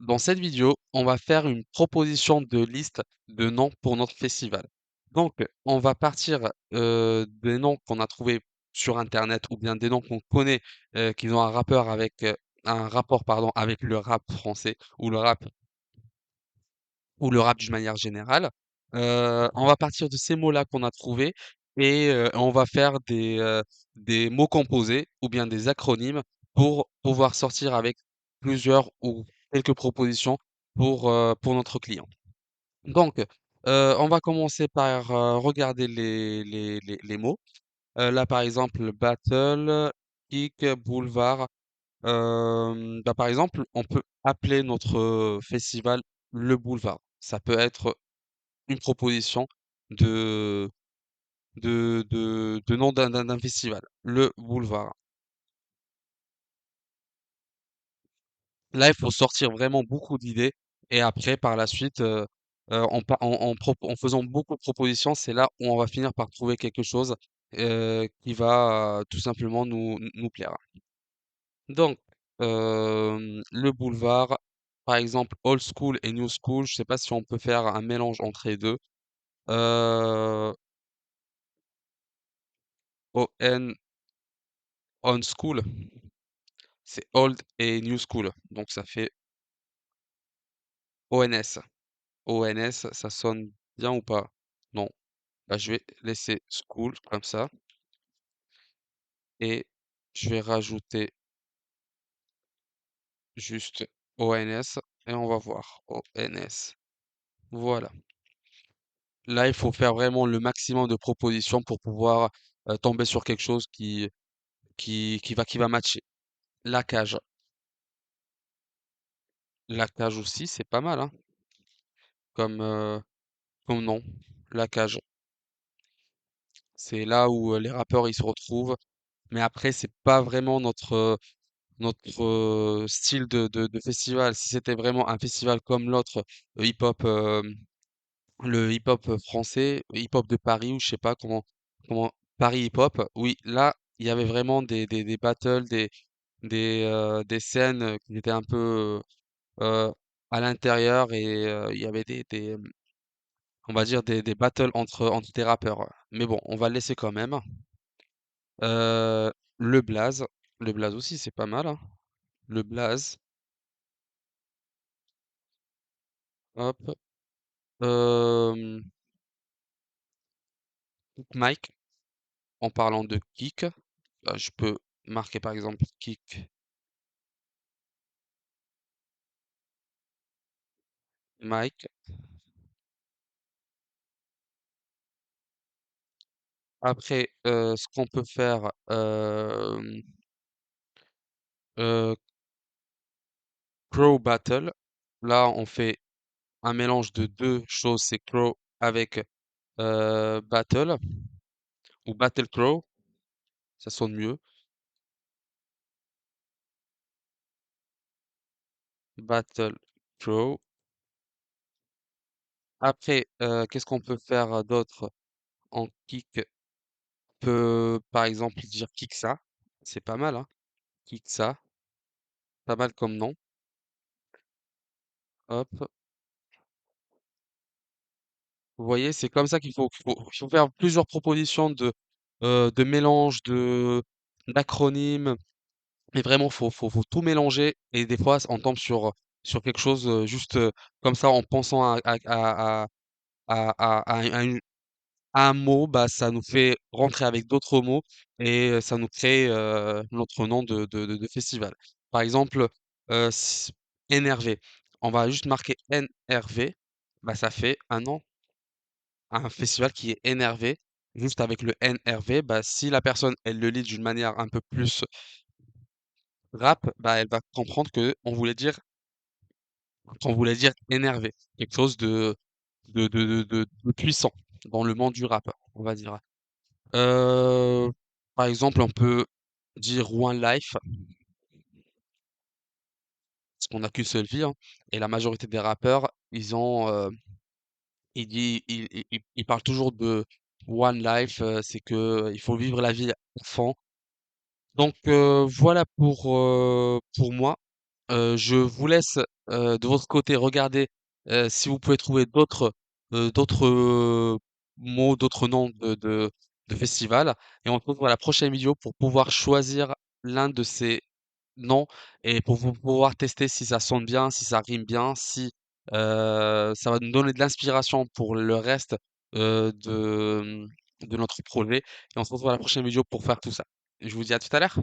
Dans cette vidéo, on va faire une proposition de liste de noms pour notre festival. Donc, on va partir des noms qu'on a trouvés sur Internet ou bien des noms qu'on connaît qui ont un rapport pardon, avec le rap français ou le rap d'une manière générale. On va partir de ces mots-là qu'on a trouvés et on va faire des mots composés ou bien des acronymes pour pouvoir sortir avec plusieurs ou quelques propositions pour notre client. Donc, on va commencer par regarder les mots. Là, par exemple, battle, kick, boulevard. Bah, par exemple, on peut appeler notre festival le boulevard. Ça peut être une proposition de de nom d'un festival, le boulevard. Là, il faut sortir vraiment beaucoup d'idées et après, par la suite, en faisant beaucoup de propositions, c'est là où on va finir par trouver quelque chose qui va tout simplement nous plaire. Donc, le boulevard, par exemple, old school et new school, je sais pas si on peut faire un mélange entre les deux. Euh, on school, c'est old et new school. Donc ça fait ONS. ONS, ça sonne bien ou pas? Non. Bah, je vais laisser school comme ça et je vais rajouter juste ONS et on va voir. ONS. Voilà. Là, il faut faire vraiment le maximum de propositions pour pouvoir tomber sur quelque chose qui va matcher. La cage. La cage aussi, c'est pas mal, hein, comme, comme nom. La cage. C'est là où les rappeurs ils se retrouvent. Mais après, c'est pas vraiment notre style de festival. Si c'était vraiment un festival comme l'autre, hip-hop, le hip-hop français, hip-hop de Paris, ou je sais pas comment, Paris hip-hop, oui, là, il y avait vraiment des battles, des scènes qui étaient un peu à l'intérieur et il y avait on va dire des battles entre des rappeurs. Mais bon, on va le laisser quand même. Euh, le blaze. Le blaze aussi, c'est pas mal, hein. Le blaze. Hop. Euh, Mike, en parlant de kick, bah, je peux marquer par exemple kick Mike. Après, ce qu'on peut faire, euh, Crow Battle. Là, on fait un mélange de deux choses. C'est Crow avec Battle ou Battle Crow. Ça sonne mieux. Battle Crow. Après, qu'est-ce qu'on peut faire d'autre en kick? On peut, par exemple, dire Kiksa. C'est pas mal, hein? Kiksa. Pas mal comme nom. Hop. Vous voyez, c'est comme ça qu'il faut faire plusieurs propositions de mélange, d'acronymes. Et vraiment, faut tout mélanger. Et des fois, on tombe sur quelque chose juste comme ça en pensant à un mot, bah, ça nous fait rentrer avec d'autres mots et ça nous crée notre nom de festival. Par exemple, si- énervé. On va juste marquer NRV. Bah, ça fait un nom, un festival qui est énervé. Juste avec le NRV, bah, si la personne elle le lit d'une manière un peu plus rap, bah, elle va comprendre que on voulait dire énervé. Quelque chose de puissant dans le monde du rap, on va dire. Heu, Par exemple, on peut dire One Life, parce qu'on n'a qu'une seule vie, hein, et la majorité des rappeurs, ils parlent toujours de One Life, c'est que il faut vivre la vie à fond. Donc voilà pour moi. Je vous laisse, de votre côté regarder, si vous pouvez trouver d'autres mots, d'autres noms de festivals et on se retrouve à la prochaine vidéo pour pouvoir choisir l'un de ces noms et pour vous pouvoir tester si ça sonne bien, si ça rime bien, si, ça va nous donner de l'inspiration pour le reste, de notre projet et on se retrouve à la prochaine vidéo pour faire tout ça. Je vous dis à tout à l'heure.